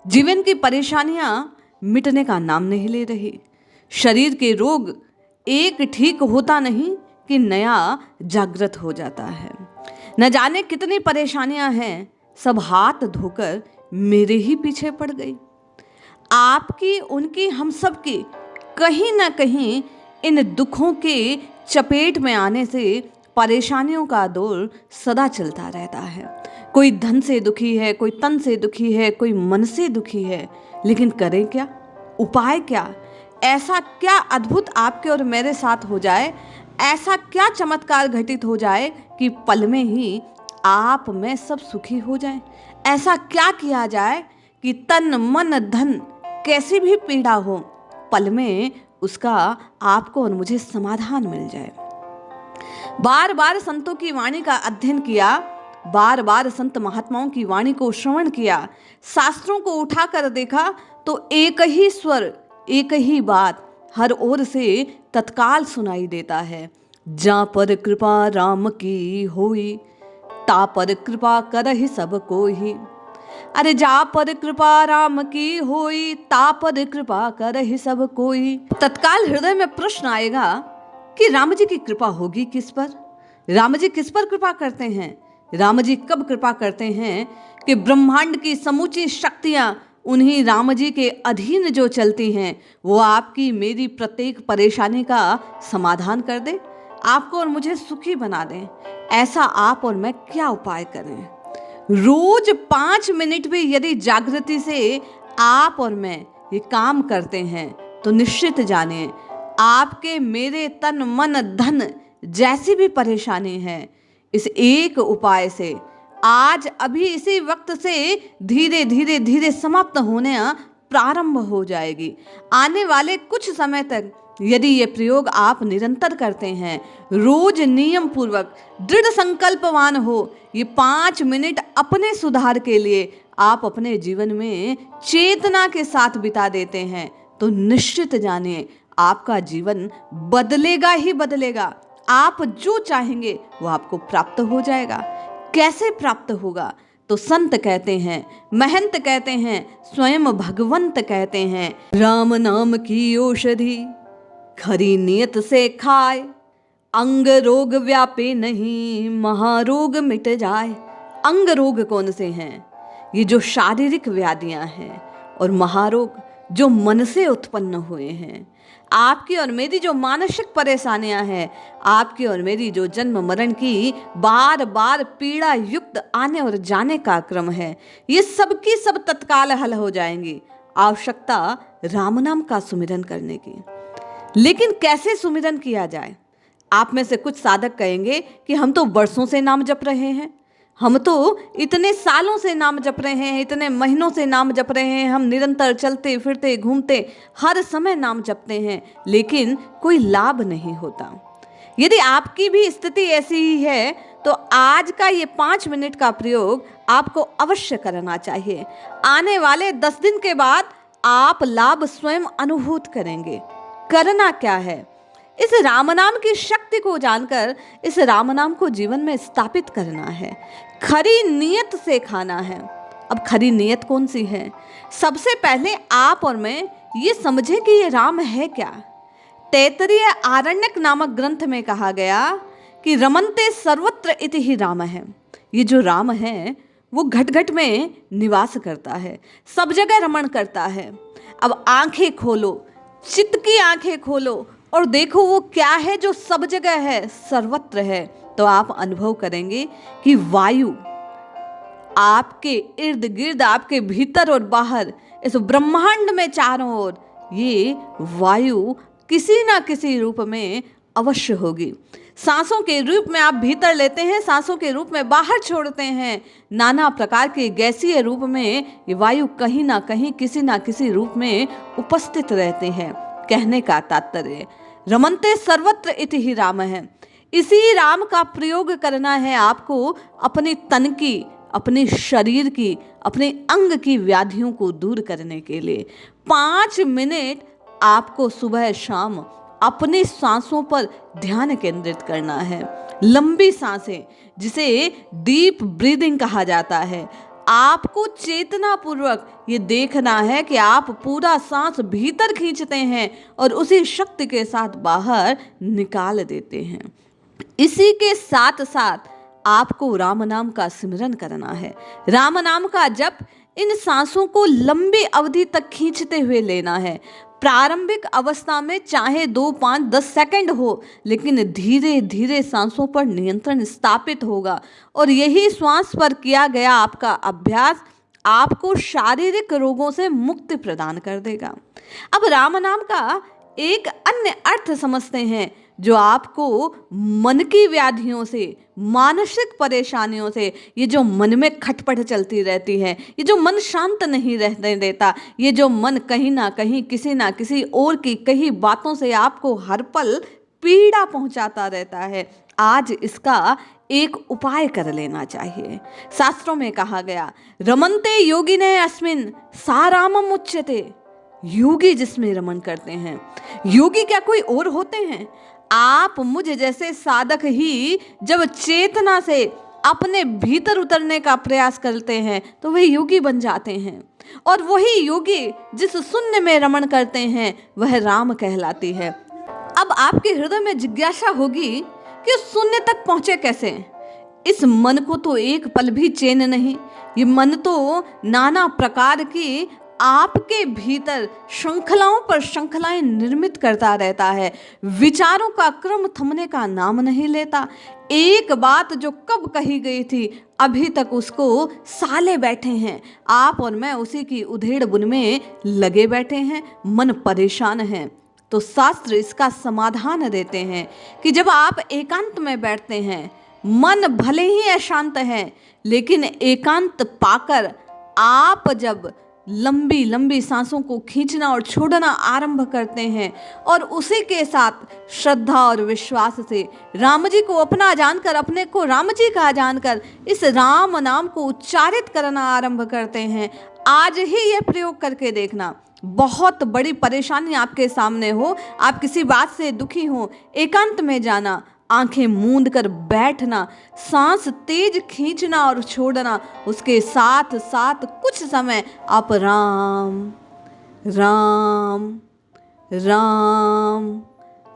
जीवन की परेशानियां मिटने का नाम नहीं ले रही। शरीर के रोग एक ठीक होता नहीं कि नया जागृत हो जाता है। न जाने कितनी परेशानियां हैं, सब हाथ धोकर मेरे ही पीछे पड़ गई। आपकी, उनकी, हम सब की कहीं ना कहीं इन दुखों के चपेट में आने से परेशानियों का दौर सदा चलता रहता है। कोई धन से दुखी है, कोई तन से दुखी है, कोई मन से दुखी है, लेकिन करें क्या? उपाय क्या? ऐसा क्या अद्भुत आपके और मेरे साथ हो जाए, ऐसा क्या चमत्कार घटित हो जाए कि पल में ही आप में सब सुखी हो जाए? ऐसा क्या किया जाए कि तन मन धन कैसी भी पीड़ा हो, पल में उसका आपको और मुझे समाधान मिल जाए। बार बार संतों की वाणी का अध्ययन किया, बार बार संत महात्माओं की वाणी को श्रवण किया, शास्त्रों को उठाकर देखा तो एक ही स्वर, एक ही बात हर ओर से तत्काल सुनाई देता है। जा पर कृपा राम की होई, ता पर कृपा करहि सब कोई। अरे जा पर कृपा राम की होई, ता पर कृपा करहि सब कोई। तत्काल हृदय में प्रश्न आएगा कि राम जी की कृपा होगी किस पर? राम जी किस पर कृपा करते हैं? राम जी कब कृपा करते हैं कि ब्रह्मांड की समूची शक्तियां उन्हीं राम जी के अधीन जो चलती हैं, वो आपकी मेरी प्रत्येक परेशानी का समाधान कर दे, आपको और मुझे सुखी बना दें। ऐसा आप और मैं क्या उपाय करें? रोज 5 मिनट भी यदि जागृति से आप और मैं ये काम करते हैं तो निश्चित जानिए आपके मेरे तन मन धन जैसी भी परेशानी है, इस एक उपाय से आज अभी इसी वक्त से धीरे धीरे धीरे समाप्त होने प्रारंभ हो जाएगी। आने वाले कुछ समय तक यदि ये प्रयोग आप निरंतर करते हैं, रोज नियम पूर्वक दृढ़ संकल्पवान हो, ये 5 मिनट अपने सुधार के लिए आप अपने जीवन में चेतना के साथ बिता देते हैं, तो निश्चित जानिए आपका जीवन बदलेगा ही बदलेगा। आप जो चाहेंगे वो आपको प्राप्त हो जाएगा। कैसे प्राप्त होगा? तो संत कहते हैं, महंत कहते हैं, स्वयं भगवंत कहते हैं, राम नाम की औषधि खरी नियत से खाए, अंग रोग व्यापे नहीं, महारोग मिट जाए। अंग रोग कौन से हैं? ये जो शारीरिक व्याधियां हैं, और महारोग जो मन से उत्पन्न हुए हैं। आपकी और मेरी जो मानसिक परेशानियां हैं, आपकी और मेरी जो जन्म मरण की बार बार पीड़ा युक्त आने और जाने का क्रम है, ये सब की सब तत्काल हल हो जाएंगी। आवश्यकता राम नाम का सुमिरन करने की। लेकिन कैसे सुमिरन किया जाए? आप में से कुछ साधक कहेंगे कि हम तो वर्षों से नाम जप रहे हैं, हम तो इतने सालों से नाम जप रहे हैं, इतने महीनों से नाम जप रहे हैं, हम निरंतर चलते फिरते घूमते हर समय नाम जपते हैं, लेकिन कोई लाभ नहीं होता। यदि आपकी भी स्थिति ऐसी ही है तो आज का ये 5 मिनट का प्रयोग आपको अवश्य करना चाहिए। आने वाले 10 दिन के बाद आप लाभ स्वयं अनुभूत करेंगे। करना क्या है? इस राम नाम की शक्ति को जानकर इस राम नाम को जीवन में स्थापित करना है। खरी नियत से खाना है। अब खरी नियत कौन सी है? सबसे पहले आप और मैं ये समझें कि ये राम है क्या। तैतरीय आरण्यक नामक ग्रंथ में कहा गया कि रमन्ते सर्वत्र इति ही राम है। ये जो राम है वो घट घट में निवास करता है, सब जगह रमण करता है। अब आंखें खोलो, चित्त की आंखें खोलो और देखो वो क्या है जो सब जगह है, सर्वत्र है। तो आप अनुभव करेंगे कि वायु आपके इर्द गिर्द, आपके भीतर और बाहर, इस ब्रह्मांड में चारों ओर ये वायु किसी ना किसी रूप में अवश्य होगी। सांसों के रूप में आप भीतर लेते हैं, सांसों के रूप में बाहर छोड़ते हैं। नाना प्रकार के गैसीय रूप में ये वायु कहीं ना कहीं किसी ना किसी रूप में उपस्थित रहते हैं। कहने का तात्पर्य रमन्ते सर्वत्र इति ही राम है। इसी राम का प्रयोग करना है आपको अपने तन की, अपने शरीर की, अपने अंग की व्याधियों को दूर करने के लिए। 5 मिनट आपको सुबह शाम अपनी सांसों पर ध्यान केंद्रित करना है। लंबी सांसें, जिसे डीप ब्रीदिंग कहा जाता है, आपको चेतना पूर्वक ये देखना है कि आप पूरा सांस भीतर खींचते हैं और उसी शक्ति के साथ बाहर निकाल देते हैं। इसी के साथ साथ आपको राम नाम का सिमरन करना है। राम नाम का जप इन सांसों को लंबी अवधि तक खींचते हुए लेना है। प्रारंभिक अवस्था में चाहे 2, 5, 10 सेकंड हो, लेकिन धीरे धीरे सांसों पर नियंत्रण स्थापित होगा और यही श्वास पर किया गया आपका अभ्यास आपको शारीरिक रोगों से मुक्ति प्रदान कर देगा। अब राम नाम का एक अन्य अर्थ समझते हैं जो आपको मन की व्याधियों से, मानसिक परेशानियों से, ये जो मन में खटपट चलती रहती है, ये जो मन शांत नहीं रहने देता, ये जो मन कहीं ना कहीं किसी ना किसी और की कही बातों से आपको हर पल पीड़ा पहुंचाता रहता है, आज इसका एक उपाय कर लेना चाहिए। शास्त्रों में कहा गया, रमन्ते योगिने अस्मिन् सा रामम् उच्यते। योगी जिसमें रमन करते हैं, योगी क्या कोई और होते हैं? आप मुझ जैसे साधक ही जब चेतना से अपने भीतर उतरने का प्रयास करते हैं तो वही योगी बन जाते हैं, और वही योगी जिस शून्य में रमण करते हैं वह राम कहलाती है। अब आपके हृदय में जिज्ञासा होगी कि शून्य तक पहुंचे कैसे? इस मन को तो एक पल भी चैन नहीं। ये मन तो नाना प्रकार की आपके भीतर श्रृंखलाओं पर श्रृंखलाएं निर्मित करता रहता है। विचारों का क्रम थमने का नाम नहीं लेता। एक बात जो कब कही गई थी अभी तक उसको साले बैठे हैं। आप और मैं उसी की उधेड़ बुन में लगे बैठे हैं, मन परेशान है। तो शास्त्र इसका समाधान देते हैं कि जब आप एकांत में बैठते हैं, मन भले ही अशांत है, लेकिन एकांत पाकर आप जब लंबी लंबी सांसों को खींचना और छोड़ना आरंभ करते हैं और उसी के साथ श्रद्धा और विश्वास से राम जी को अपना जानकर, अपने को राम जी का जानकर इस राम नाम को उच्चारित करना आरंभ करते हैं, आज ही यह प्रयोग करके देखना। बहुत बड़ी परेशानी आपके सामने हो, आप किसी बात से दुखी हो, एकांत में जाना, आंखें मूंद कर बैठना, सांस तेज खींचना और छोड़ना, उसके साथ साथ कुछ समय आप राम राम राम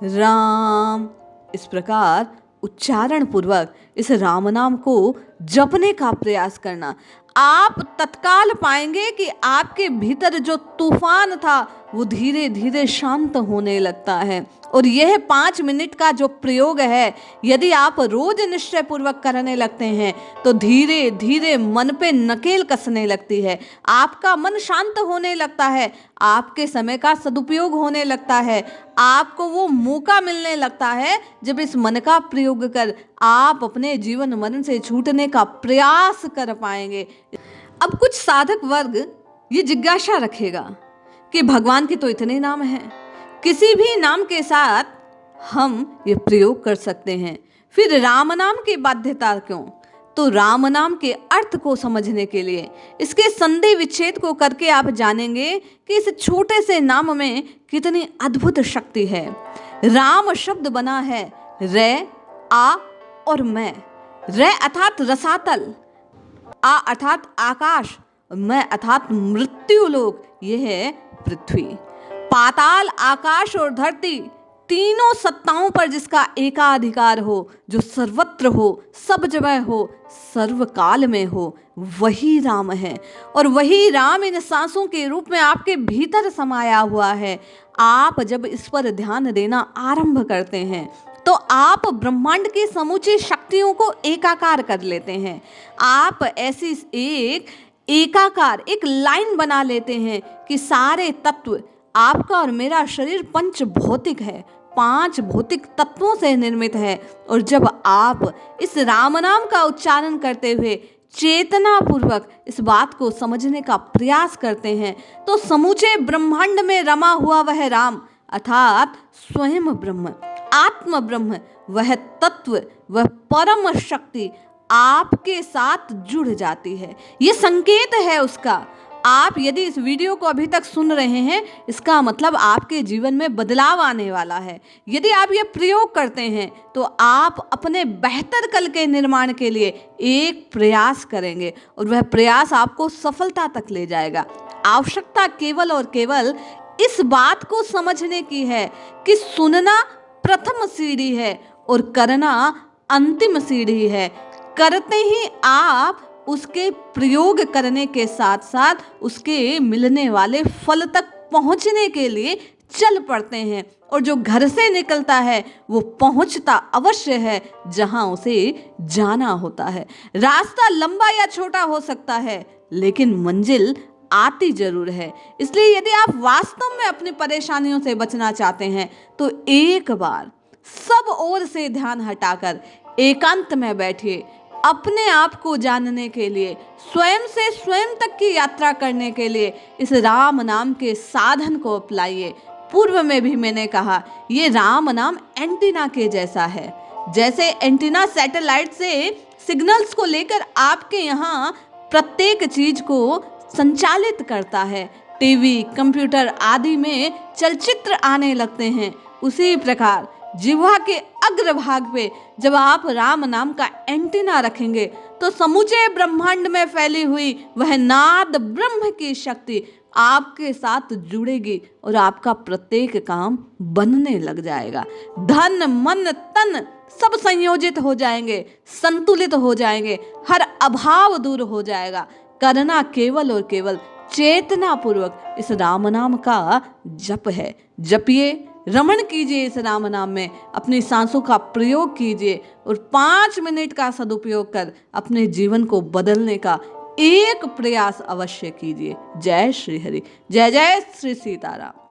राम इस प्रकार उच्चारण पूर्वक इस राम नाम को जपने का प्रयास करना। आप तत्काल पाएंगे कि आपके भीतर जो तूफान था वो धीरे धीरे शांत होने लगता है। और यह 5 मिनट का जो प्रयोग है, यदि आप रोज निश्चय पूर्वक करने लगते हैं तो धीरे धीरे मन पे नकेल कसने लगती है, आपका मन शांत होने लगता है, आपके समय का सदुपयोग होने लगता है, आपको वो मौका मिलने लगता है जब इस मन का प्रयोग कर आप अपने जीवन मरण से छूटने का प्रयास कर पाएंगे। अब कुछ साधक वर्ग ये जिज्ञासा रखेगा कि भगवान के तो इतने नाम हैं, किसी भी नाम के साथ हम ये प्रयोग कर सकते हैं, फिर राम नाम की बाध्यता क्यों? तो राम नाम के अर्थ को समझने के लिए इसके संधि विच्छेद को करके आप जानेंगे कि इस छोटे से नाम में कितनी अद्भुत शक्ति है। राम शब्द बना है रे, आ और मैं। रे अर्थात रसातल, आ अर्थात आकाश, मैं अर्थात मृत्यु लोक, यह है पृथ्वी। पाताल, आकाश और धरती तीनों सत्ताओं पर जिसका एकाधिकार हो, जो सर्वत्र हो, सब जगह हो, सर्वकाल में हो, वही राम है। और वही राम इन सांसों के रूप में आपके भीतर समाया हुआ है। आप जब इस पर ध्यान देना आरंभ करते हैं तो आप ब्रह्मांड की समूची शक्तियों को एकाकार कर लेते हैं। आप ऐसी एक एकाकार, एक लाइन बना लेते हैं कि सारे तत्व, आपका और मेरा शरीर पंच भौतिक है, 5 भौतिक तत्वों से निर्मित है। और जब आप इस राम नाम का उच्चारण करते हुए चेतना पूर्वक इस बात को समझने का प्रयास करते हैं तो समूचे ब्रह्मांड में रमा हुआ वह राम अर्थात स्वयं ब्रह्म, आत्म ब्रह्म, वह तत्व, वह परम शक्ति आपके साथ जुड़ जाती है। ये संकेत है उसका। आप यदि इस वीडियो को अभी तक सुन रहे हैं, इसका मतलब आपके जीवन में बदलाव आने वाला है। यदि आप ये प्रयोग करते हैं तो आप अपने बेहतर कल के निर्माण के लिए एक प्रयास करेंगे और वह प्रयास आपको सफलता तक ले जाएगा। आवश्यकता केवल और केवल इस बात को समझने की है कि सुनना प्रथम सीढ़ी है और करना अंतिम सीढ़ी है। करते ही आप उसके प्रयोग करने के साथ साथ उसके मिलने वाले फल तक पहुंचने के लिए चल पड़ते हैं, और जो घर से निकलता है वो पहुंचता अवश्य है जहां उसे जाना होता है। रास्ता लंबा या छोटा हो सकता है, लेकिन मंजिल आती जरूर है। इसलिए यदि आप वास्तव में अपनी परेशानियों से बचना चाहते हैं तो एक बार सब ओर से ध्यान हटाकर एकांत में बैठिए। अपने आप को जानने के लिए, स्वयं से स्वयं तक की यात्रा करने के लिए इस राम नाम के साधन को अपनाइए। पूर्व में भी मैंने कहा, ये राम नाम एंटीना के जैसा है। जैसे एंटीना सैटेलाइट से सिग्नल्स को लेकर आपके यहाँ प्रत्येक चीज को संचालित करता है, टीवी, कंप्यूटर आदि में चलचित्र आने लगते हैं, उसी प्रकार जिह्वा के अग्रभाग पे जब आप राम नाम का एंटीना रखेंगे तो समूचे ब्रह्मांड में फैली हुई वह नाद ब्रह्म की शक्ति आपके साथ जुड़ेगी और आपका प्रत्येक काम बनने लग जाएगा। धन, मन, तन सब संयोजित हो जाएंगे, संतुलित हो जाएंगे, हर अभाव दूर हो जाएगा। करना केवल और केवल चेतना पूर्वक इस राम नाम का जप है। जपिए, रमण कीजिए इस राम नाम में, अपनी सांसों का प्रयोग कीजिए और 5 मिनट का सदुपयोग कर अपने जीवन को बदलने का एक प्रयास अवश्य कीजिए। जय श्री हरि, जय जय श्री सीताराम।